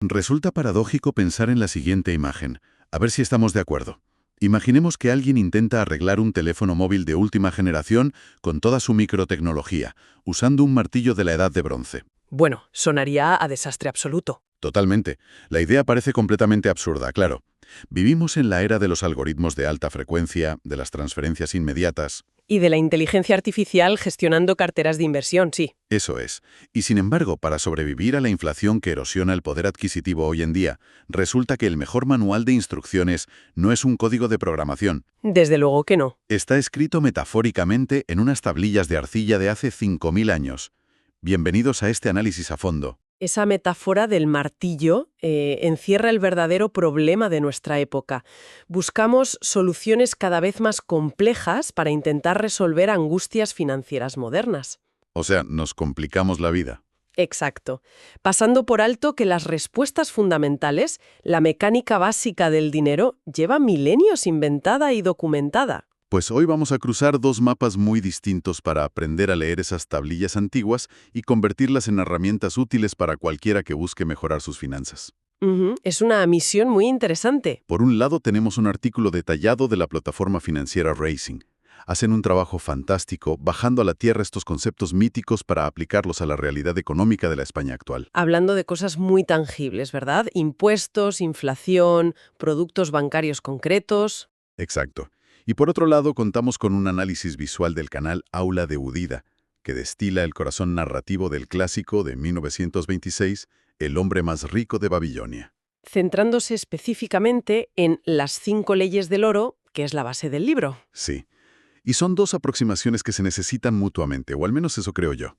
Resulta paradójico pensar en la siguiente imagen. A ver si estamos de acuerdo. Imaginemos que alguien intenta arreglar un teléfono móvil de última generación con toda su microtecnología, usando un martillo de la edad de bronce. Bueno, sonaría a desastre absoluto. Totalmente. La idea parece completamente absurda, claro. Vivimos en la era de los algoritmos de alta frecuencia, de las transferencias inmediatas. Y de la inteligencia artificial gestionando carteras de inversión, sí. Eso es. Y sin embargo, para sobrevivir a la inflación que erosiona el poder adquisitivo hoy en día, resulta que el mejor manual de instrucciones no es un código de programación. Desde luego que no. Está escrito metafóricamente en unas tablillas de arcilla de hace 5.000 años. Bienvenidos a este análisis a fondo. Esa metáfora del martillo encierra el verdadero problema de nuestra época. Buscamos soluciones cada vez más complejas para intentar resolver angustias financieras modernas. O sea, nos complicamos la vida. Exacto. Pasando por alto que las respuestas fundamentales, la mecánica básica del dinero, lleva milenios inventada y documentada. Pues hoy vamos a cruzar dos mapas muy distintos para aprender a leer esas tablillas antiguas y convertirlas en herramientas útiles para cualquiera que busque mejorar sus finanzas. Es una misión muy interesante. Por un lado, tenemos un artículo detallado de la plataforma financiera Racing. Hacen un trabajo fantástico bajando a la tierra estos conceptos míticos para aplicarlos a la realidad económica de la España actual. Hablando de cosas muy tangibles, ¿verdad? Impuestos, inflación, productos bancarios concretos. Exacto. Y por otro lado, contamos con un análisis visual del canal Aula de Udida, que destila el corazón narrativo del clásico de 1926, El hombre más rico de Babilonia. Centrándose específicamente en las 5 leyes del oro, que es la base del libro. Sí. Y son dos aproximaciones que se necesitan mutuamente, o al menos eso creo yo.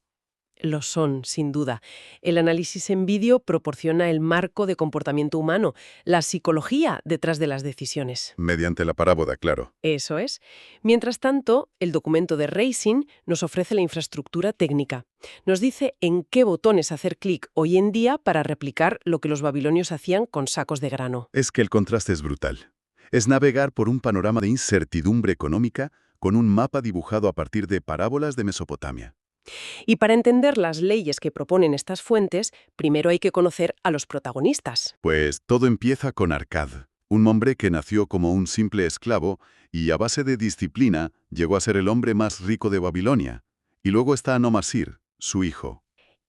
Lo son, sin duda. El análisis en vídeo proporciona el marco de comportamiento humano, la psicología detrás de las decisiones. Mediante la parábola, claro. Eso es. Mientras tanto, el documento de Racing nos ofrece la infraestructura técnica. Nos dice en qué botones hacer clic hoy en día para replicar lo que los babilonios hacían con sacos de grano. Es que el contraste es brutal. Es navegar por un panorama de incertidumbre económica con un mapa dibujado a partir de parábolas de Mesopotamia. Y para entender las leyes que proponen estas fuentes, primero hay que conocer a los protagonistas. Pues todo empieza con Arcad, un hombre que nació como un simple esclavo y a base de disciplina llegó a ser el hombre más rico de Babilonia. Y luego está Anomasir, su hijo.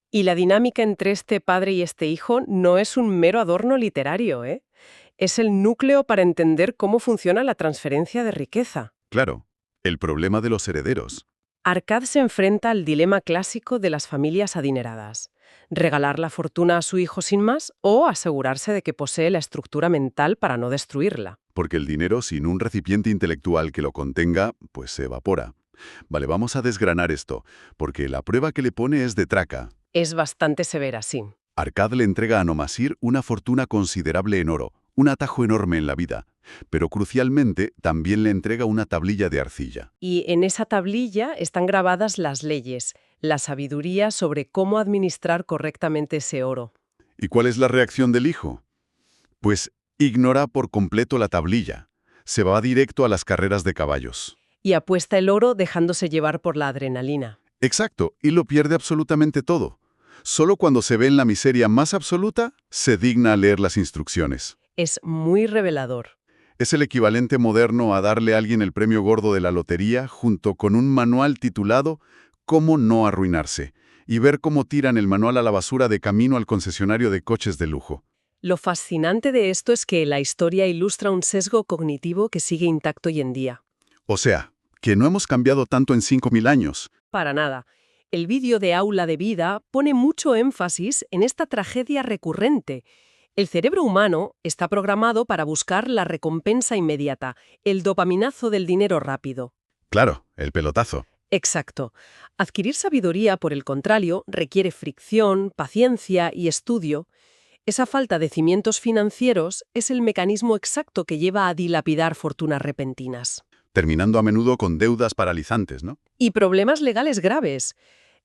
Y la dinámica entre este padre y este hijo no es un mero adorno literario, ¿eh? Es el núcleo para entender cómo funciona la transferencia de riqueza. Claro, el problema de los herederos. Arcad se enfrenta al dilema clásico de las familias adineradas: regalar la fortuna a su hijo sin más o asegurarse de que posee la estructura mental para no destruirla. Porque el dinero sin un recipiente intelectual que lo contenga, pues se evapora. Vale, vamos a desgranar esto, porque la prueba que le pone es de traca. Es bastante severa, sí. Arcad le entrega a Anomasir una fortuna considerable en oro, un atajo enorme en la vida, pero crucialmente también le entrega una tablilla de arcilla. Y en esa tablilla están grabadas las leyes, la sabiduría sobre cómo administrar correctamente ese oro. ¿Y cuál es la reacción del hijo? Pues ignora por completo la tablilla. Se va directo a las carreras de caballos. Y apuesta el oro dejándose llevar por la adrenalina. Exacto, y lo pierde absolutamente todo. Solo cuando se ve en la miseria más absoluta, se digna a leer las instrucciones. Es muy revelador. Es el equivalente moderno a darle a alguien el premio gordo de la lotería junto con un manual titulado Cómo no arruinarse, y ver cómo tiran el manual a la basura de camino al concesionario de coches de lujo. Lo fascinante de esto es que la historia ilustra un sesgo cognitivo que sigue intacto hoy en día. O sea, que no hemos cambiado tanto en 5.000 años. Para nada. El vídeo de Aula de Vida pone mucho énfasis en esta tragedia recurrente. El cerebro humano está programado para buscar la recompensa inmediata, el dopaminazo del dinero rápido. Claro, el pelotazo. Exacto. Adquirir sabiduría, por el contrario, requiere fricción, paciencia y estudio. Esa falta de cimientos financieros es el mecanismo exacto que lleva a dilapidar fortunas repentinas. Terminando a menudo con deudas paralizantes, ¿no? Y problemas legales graves.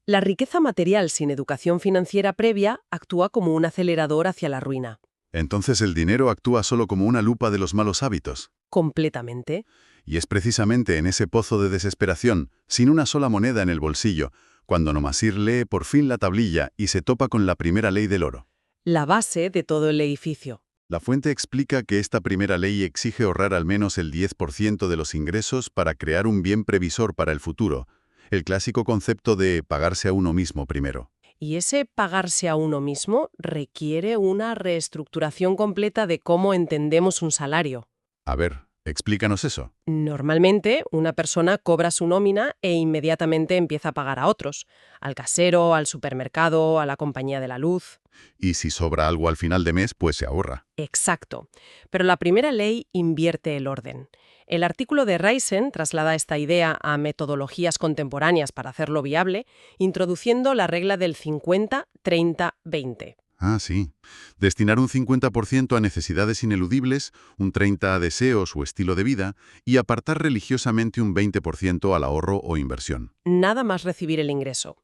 La riqueza material sin educación financiera previa actúa como un acelerador hacia la ruina. Entonces el dinero actúa solo como una lupa de los malos hábitos. Completamente. Y es precisamente en ese pozo de desesperación, sin una sola moneda en el bolsillo, cuando Anomasir lee por fin la tablilla y se topa con la primera ley del oro. la base de todo el edificio. La fuente explica que esta primera ley exige ahorrar al menos el 10% de los ingresos para crear un bien previsor para el futuro, el clásico concepto de pagarse a uno mismo primero. Y ese pagarse a uno mismo requiere una reestructuración completa de cómo entendemos un salario. A ver, explícanos eso. Normalmente, una persona cobra su nómina e inmediatamente empieza a pagar a otros, al casero, al supermercado, a la compañía de la luz. Y si sobra algo al final de mes, pues se ahorra. Exacto. Pero la primera ley invierte el orden. El artículo de Raizen traslada esta idea a metodologías contemporáneas para hacerlo viable, introduciendo la regla del 50-30-20. Ah, sí. Destinar un 50% a necesidades ineludibles, un 30% a deseos o estilo de vida, y apartar religiosamente un 20% al ahorro o inversión. Nada más recibir el ingreso.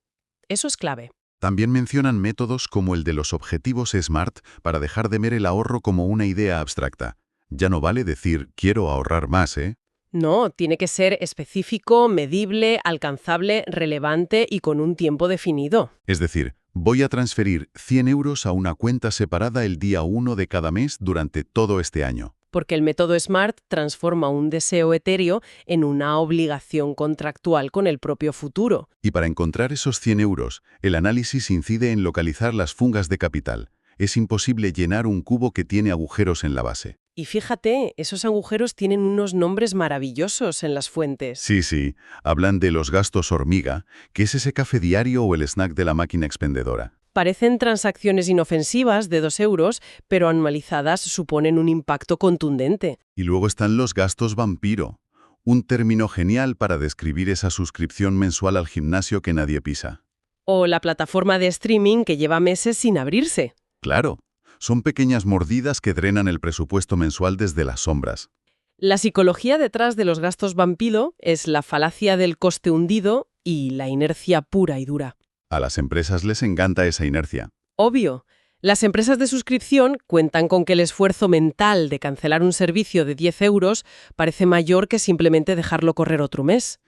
Eso es clave. También mencionan métodos como el de los objetivos SMART para dejar de ver el ahorro como una idea abstracta. Ya no vale decir quiero ahorrar más, ¿eh? No, tiene que ser específico, medible, alcanzable, relevante y con un tiempo definido. Es decir, voy a transferir 100 euros a una cuenta separada el día 1 de cada mes durante todo este año. Porque el método SMART transforma un deseo etéreo en una obligación contractual con el propio futuro. Y para encontrar esos 100 euros, el análisis incide en localizar las fugas de capital. Es imposible llenar un cubo que tiene agujeros en la base. Y fíjate, esos agujeros tienen unos nombres maravillosos en las fuentes. Sí, hablan de los gastos hormiga, que es ese café diario o el snack de la máquina expendedora. Parecen transacciones inofensivas de 2 euros, pero anualizadas suponen un impacto contundente. Y luego están los gastos vampiro, un término genial para describir esa suscripción mensual al gimnasio que nadie pisa. O la plataforma de streaming que lleva meses sin abrirse. Claro, son pequeñas mordidas que drenan el presupuesto mensual desde las sombras. La psicología detrás de los gastos vampiro es la falacia del coste hundido y la inercia pura y dura. A las empresas les encanta esa inercia. Obvio. Las empresas de suscripción cuentan con que el esfuerzo mental de cancelar un servicio de 10 euros parece mayor que simplemente dejarlo correr otro mes.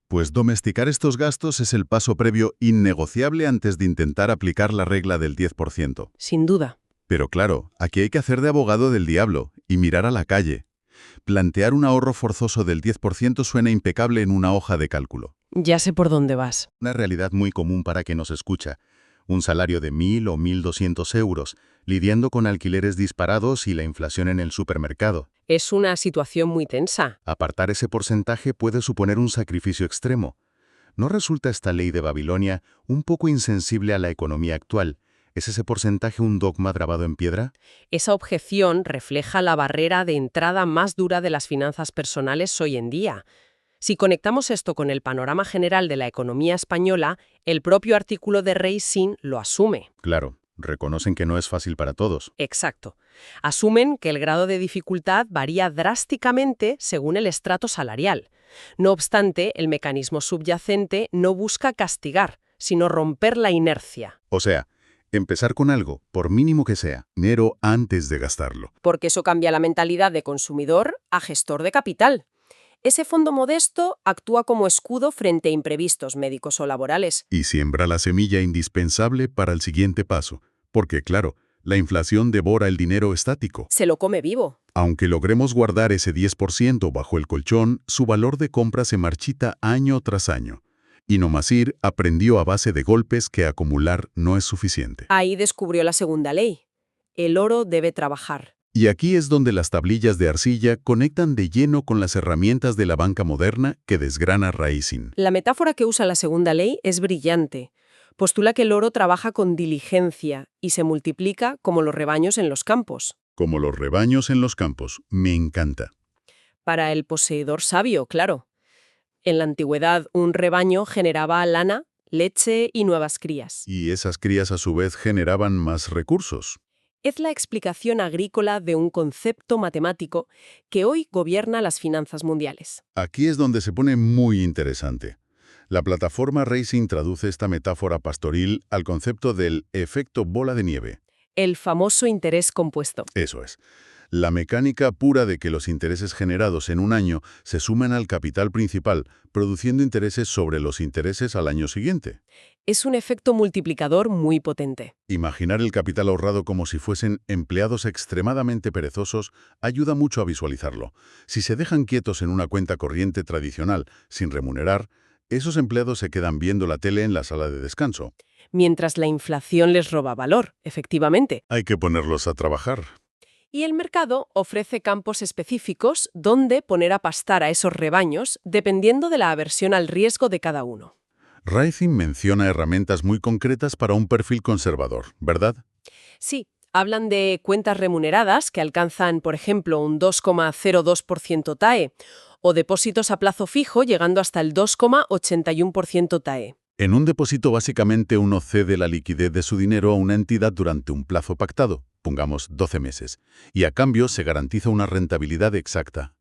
Pues domesticar estos gastos es el paso previo innegociable antes de intentar aplicar la regla del 10%. Sin duda. Pero claro, aquí hay que hacer de abogado del diablo y mirar a la calle. Plantear un ahorro forzoso del 10% suena impecable en una hoja de cálculo. Ya sé por dónde vas. Una realidad muy común para quien nos escucha. Un salario de 1.000 o 1.200 euros, lidiando con alquileres disparados y la inflación en el supermercado. Es una situación muy tensa. Apartar ese porcentaje puede suponer un sacrificio extremo. ¿No resulta esta ley de Babilonia un poco insensible a la economía actual? ¿Es ese porcentaje un dogma grabado en piedra? Esa objeción refleja la barrera de entrada más dura de las finanzas personales hoy en día. Si conectamos esto con el panorama general de la economía española, el propio artículo de Raizen lo asume. Claro, reconocen que no es fácil para todos. Exacto. Asumen que el grado de dificultad varía drásticamente según el estrato salarial. No obstante, el mecanismo subyacente no busca castigar, sino romper la inercia. O sea, empezar con algo, por mínimo que sea, dinero antes de gastarlo. Porque eso cambia la mentalidad de consumidor a gestor de capital. Ese fondo modesto actúa como escudo frente a imprevistos médicos o laborales. Y siembra la semilla indispensable para el siguiente paso. Porque, claro, la inflación devora el dinero estático. Se lo come vivo. Aunque logremos guardar ese 10% bajo el colchón, su valor de compra se marchita año tras año. Y Nomasir aprendió a base de golpes que acumular no es suficiente. Ahí descubrió la segunda ley. El oro debe trabajar. Y aquí es donde las tablillas de arcilla conectan de lleno con las herramientas de la banca moderna que desgrana Raizen. La metáfora que usa la segunda ley es brillante. Postula que el oro trabaja con diligencia y se multiplica como los rebaños en los campos. Como los rebaños en los campos. Me encanta. Para el poseedor sabio, claro. En la antigüedad, un rebaño generaba lana, leche y nuevas crías. Y esas crías a su vez generaban más recursos. Es la explicación agrícola de un concepto matemático que hoy gobierna las finanzas mundiales. Aquí es donde se pone muy interesante. La plataforma Raizen traduce esta metáfora pastoril al concepto del efecto bola de nieve. El famoso interés compuesto. Eso es. La mecánica pura de que los intereses generados en un año se suman al capital principal, produciendo intereses sobre los intereses al año siguiente. Es un efecto multiplicador muy potente. Imaginar el capital ahorrado como si fuesen empleados extremadamente perezosos ayuda mucho a visualizarlo. Si se dejan quietos en una cuenta corriente tradicional, sin remunerar, esos empleados se quedan viendo la tele en la sala de descanso. Mientras la inflación les roba valor, efectivamente. Hay que ponerlos a trabajar. Y el mercado ofrece campos específicos donde poner a pastar a esos rebaños dependiendo de la aversión al riesgo de cada uno. Rising menciona herramientas muy concretas para un perfil conservador, ¿verdad? Sí, hablan de cuentas remuneradas que alcanzan, por ejemplo, un 2,02% TAE o depósitos a plazo fijo llegando hasta el 2,81% TAE. En un depósito básicamente uno cede la liquidez de su dinero a una entidad durante un plazo pactado, pongamos 12 meses, y a cambio se garantiza una rentabilidad exacta.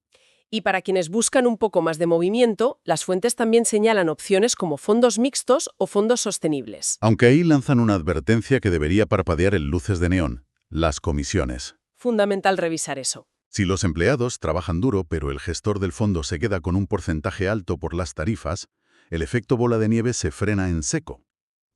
Y para quienes buscan un poco más de movimiento, las fuentes también señalan opciones como fondos mixtos o fondos sostenibles. Aunque ahí lanzan una advertencia que debería parpadear en luces de neón: las comisiones. Fundamental revisar eso. Si los empleados trabajan duro pero el gestor del fondo se queda con un porcentaje alto por las tarifas, el efecto bola de nieve se frena en seco.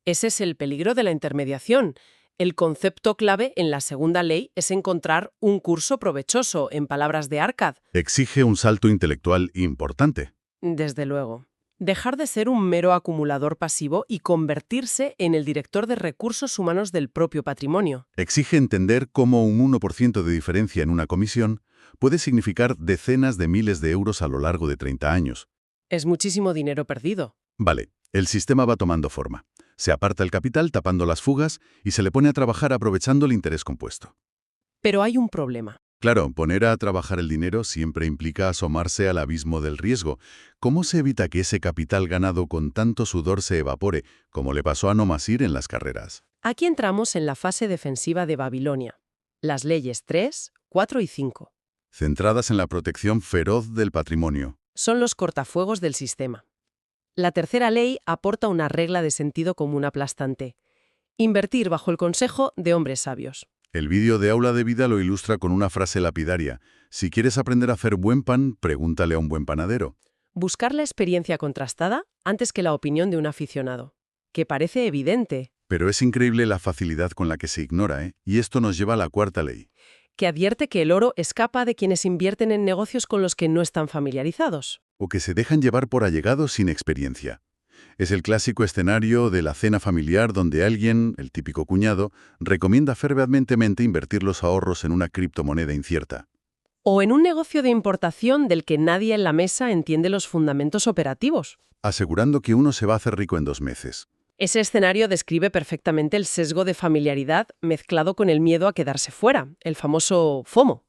Ese es el peligro de la intermediación. El concepto clave en la segunda ley es encontrar un curso provechoso, en palabras de Arcad. Exige un salto intelectual importante. Desde luego. Dejar de ser un mero acumulador pasivo y convertirse en el director de recursos humanos del propio patrimonio. Exige entender cómo un 1% de diferencia en una comisión puede significar decenas de miles de euros a lo largo de 30 años. Es muchísimo dinero perdido. Vale, el sistema va tomando forma. Se aparta el capital tapando las fugas y se le pone a trabajar aprovechando el interés compuesto. Pero hay un problema. Claro, poner a trabajar el dinero siempre implica asomarse al abismo del riesgo. ¿Cómo se evita que ese capital ganado con tanto sudor se evapore, como le pasó a Nomasir en las carreras? Aquí entramos en la fase defensiva de Babilonia. Las leyes 3, 4 y 5. Centradas en la protección feroz del patrimonio. Son los cortafuegos del sistema. La tercera ley aporta una regla de sentido común aplastante: invertir bajo el consejo de hombres sabios. El vídeo de Aula de Vida lo ilustra con una frase lapidaria: si quieres aprender a hacer buen pan, pregúntale a un buen panadero. Buscar la experiencia contrastada antes que la opinión de un aficionado. Que parece evidente. Pero es increíble la facilidad con la que se ignora, ¿eh? Y esto nos lleva a la cuarta ley. Que advierte que el oro escapa de quienes invierten en negocios con los que no están familiarizados. O que se dejan llevar por allegados sin experiencia. Es el clásico escenario de la cena familiar donde alguien, el típico cuñado, recomienda fervientemente invertir los ahorros en una criptomoneda incierta. O en un negocio de importación del que nadie en la mesa entiende los fundamentos operativos. Asegurando que uno se va a hacer rico en 2 meses. Ese escenario describe perfectamente el sesgo de familiaridad mezclado con el miedo a quedarse fuera, el famoso FOMO.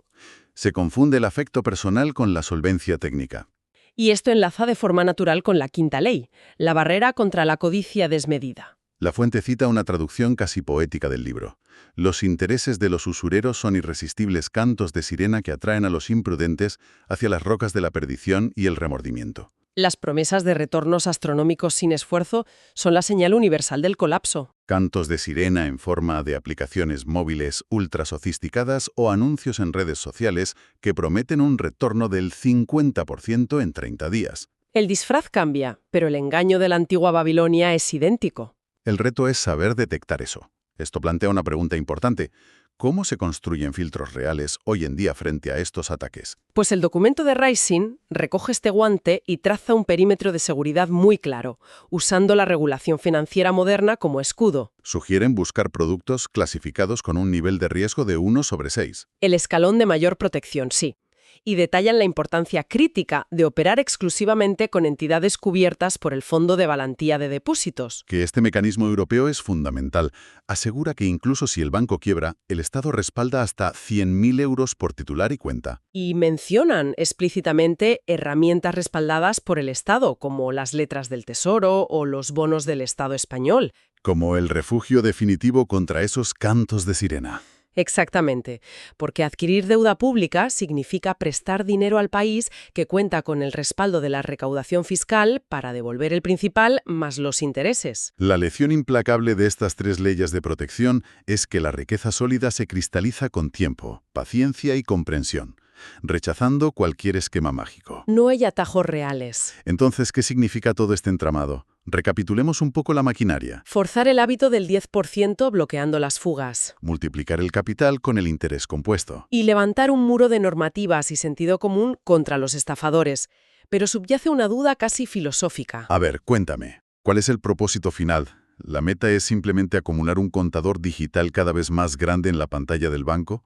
Se confunde el afecto personal con la solvencia técnica. Y esto enlaza de forma natural con la quinta ley, la barrera contra la codicia desmedida. La fuente cita una traducción casi poética del libro. Los intereses de los usureros son irresistibles cantos de sirena que atraen a los imprudentes hacia las rocas de la perdición y el remordimiento. Las promesas de retornos astronómicos sin esfuerzo son la señal universal del colapso. Cantos de sirena en forma de aplicaciones móviles ultra sofisticadas o anuncios en redes sociales que prometen un retorno del 50% en 30 días. El disfraz cambia, pero el engaño de la antigua Babilonia es idéntico. El reto es saber detectar eso. Esto plantea una pregunta importante. ¿Cómo se construyen filtros reales hoy en día frente a estos ataques? Pues el documento de Rising recoge este guante y traza un perímetro de seguridad muy claro, usando la regulación financiera moderna como escudo. Sugieren buscar productos clasificados con un nivel de riesgo de 1/6. El escalón de mayor protección, sí. Y detallan la importancia crítica de operar exclusivamente con entidades cubiertas por el Fondo de Garantía de Depósitos. Que este mecanismo europeo es fundamental. Asegura que incluso si el banco quiebra, el Estado respalda hasta 100.000 euros por titular y cuenta. Y mencionan explícitamente herramientas respaldadas por el Estado, como las letras del Tesoro o los bonos del Estado español. Como el refugio definitivo contra esos cantos de sirena. Exactamente, porque adquirir deuda pública significa prestar dinero al país que cuenta con el respaldo de la recaudación fiscal para devolver el principal más los intereses. La lección implacable de estas tres leyes de protección es que la riqueza sólida se cristaliza con tiempo, paciencia y comprensión, rechazando cualquier esquema mágico. No hay atajos reales. Entonces, ¿qué significa todo este entramado? Recapitulemos un poco la maquinaria. Forzar el hábito del 10% bloqueando las fugas. Multiplicar el capital con el interés compuesto. Y levantar un muro de normativas y sentido común contra los estafadores. Pero subyace una duda casi filosófica. A ver, cuéntame, ¿cuál es el propósito final? ¿La meta es simplemente acumular un contador digital cada vez más grande en la pantalla del banco?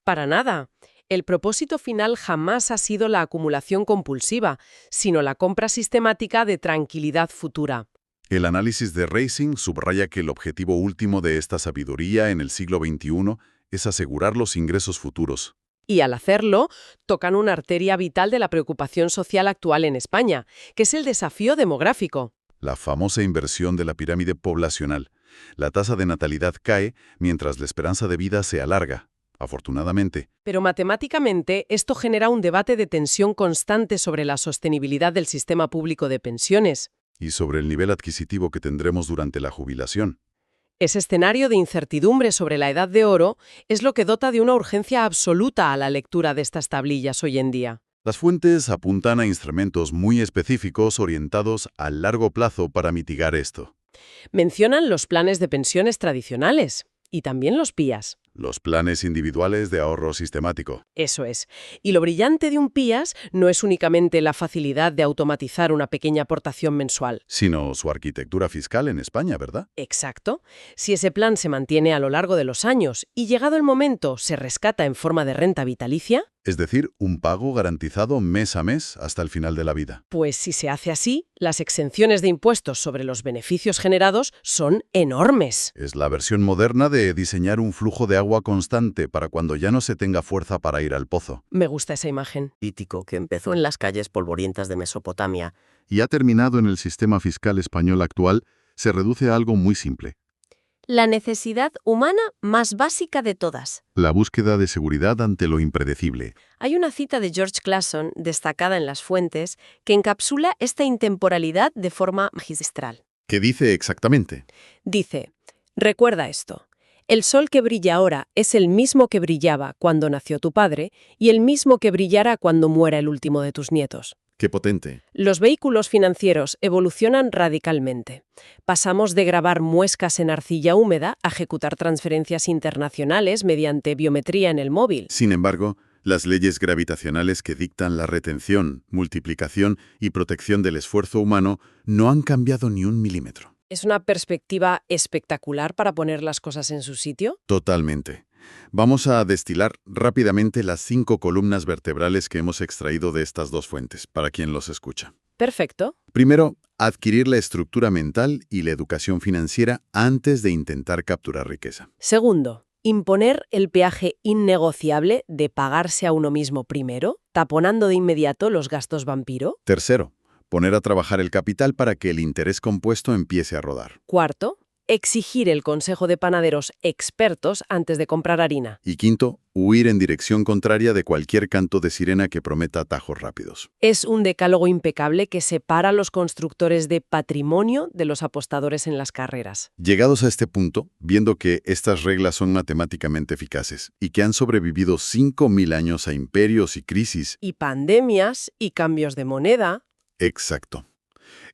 Para nada. El propósito final jamás ha sido la acumulación compulsiva, sino la compra sistemática de tranquilidad futura. El análisis de Racing subraya que el objetivo último de esta sabiduría en el siglo XXI es asegurar los ingresos futuros. Y al hacerlo, tocan una arteria vital de la preocupación social actual en España, que es el desafío demográfico. La famosa inversión de la pirámide poblacional. La tasa de natalidad cae mientras la esperanza de vida se alarga, afortunadamente. Pero matemáticamente esto genera un debate de tensión constante sobre la sostenibilidad del sistema público de pensiones. Y sobre el nivel adquisitivo que tendremos durante la jubilación. Ese escenario de incertidumbre sobre la edad de oro es lo que dota de una urgencia absoluta a la lectura de estas tablillas hoy en día. Las fuentes apuntan a instrumentos muy específicos orientados a largo plazo para mitigar esto. Mencionan los planes de pensiones tradicionales y también los PIAs. Los planes individuales de ahorro sistemático. Eso es. Y lo brillante de un PIAs no es únicamente la facilidad de automatizar una pequeña aportación mensual. Sino su arquitectura fiscal en España, ¿verdad? Exacto. Si ese plan se mantiene a lo largo de los años y llegado el momento se rescata en forma de renta vitalicia, Es decir, un pago garantizado mes a mes hasta el final de la vida. pues si se hace así, las exenciones de impuestos sobre los beneficios generados son enormes. Es la versión moderna de diseñar un flujo de agua constante para cuando ya no se tenga fuerza para ir al pozo. Me gusta esa imagen. Político que empezó en las calles polvorientas de Mesopotamia. Y ha terminado en el sistema fiscal español actual, se reduce a algo muy simple. La necesidad humana más básica de todas. La búsqueda de seguridad ante lo impredecible. Hay una cita de George Clason, destacada en las fuentes, que encapsula esta intemporalidad de forma magistral. ¿Qué dice exactamente? Dice, recuerda esto. El sol que brilla ahora es el mismo que brillaba cuando nació tu padre y el mismo que brillará cuando muera el último de tus nietos. ¡Qué potente! Los vehículos financieros evolucionan radicalmente. Pasamos de grabar muescas en arcilla húmeda a ejecutar transferencias internacionales mediante biometría en el móvil. Sin embargo, las leyes gravitacionales que dictan la retención, multiplicación y protección del esfuerzo humano no han cambiado ni un milímetro. ¿Es una perspectiva espectacular para poner las cosas en su sitio? Totalmente. Vamos a destilar rápidamente las 5 columnas vertebrales que hemos extraído de estas dos fuentes, para quien los escucha. Perfecto. Primero, adquirir la estructura mental y la educación financiera antes de intentar capturar riqueza. Segundo, imponer el peaje innegociable de pagarse a uno mismo primero, taponando de inmediato los gastos vampiro. Tercero, poner a trabajar el capital para que el interés compuesto empiece a rodar. Cuarto, exigir el consejo de panaderos expertos antes de comprar harina. Y quinto, huir en dirección contraria de cualquier canto de sirena que prometa atajos rápidos. Es un decálogo impecable que separa a los constructores de patrimonio de los apostadores en las carreras. Llegados a este punto, viendo que estas reglas son matemáticamente eficaces y que han sobrevivido 5.000 años a imperios y crisis. Y pandemias y cambios de moneda. Exacto.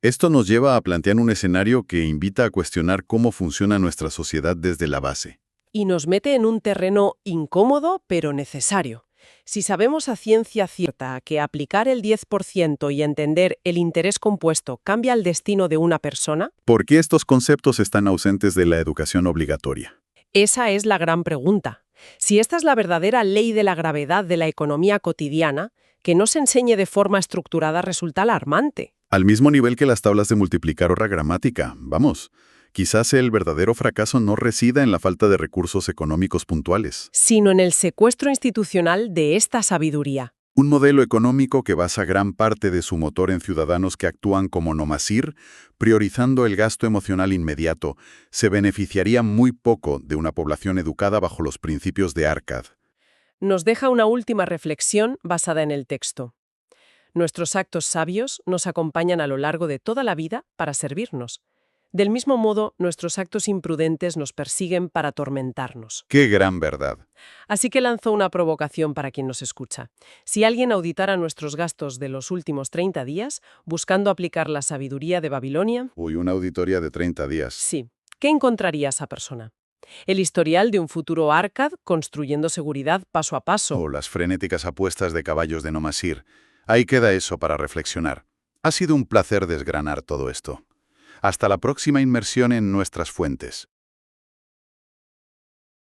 Esto nos lleva a plantear un escenario que invita a cuestionar cómo funciona nuestra sociedad desde la base. Y nos mete en un terreno incómodo pero necesario. Si sabemos a ciencia cierta que aplicar el 10% y entender el interés compuesto cambia el destino de una persona, ¿Por qué estos conceptos están ausentes de la educación obligatoria? esa es la gran pregunta. Si esta es la verdadera ley de la gravedad de la economía cotidiana, que no se enseñe de forma estructurada resulta alarmante. Al mismo nivel que las tablas de multiplicar o la gramática, vamos. Quizás el verdadero fracaso no resida en la falta de recursos económicos puntuales. Sino en el secuestro institucional de esta sabiduría. Un modelo económico que basa gran parte de su motor en ciudadanos que actúan como nomasir, priorizando el gasto emocional inmediato, se beneficiaría muy poco de una población educada bajo los principios de Arcad. Nos deja una última reflexión basada en el texto. Nuestros actos sabios nos acompañan a lo largo de toda la vida para servirnos. Del mismo modo, nuestros actos imprudentes nos persiguen para atormentarnos. ¡Qué gran verdad! Así que lanzo una provocación para quien nos escucha. Si alguien auditara nuestros gastos de los últimos 30 días, buscando aplicar la sabiduría de Babilonia, Una auditoría de 30 días. sí, ¿qué encontraría esa persona? El historial de un futuro Arcad construyendo seguridad paso a paso. O las frenéticas apuestas de caballos de Nomasir. Ahí queda eso para reflexionar. Ha sido un placer desgranar todo esto. Hasta la próxima inmersión en nuestras fuentes.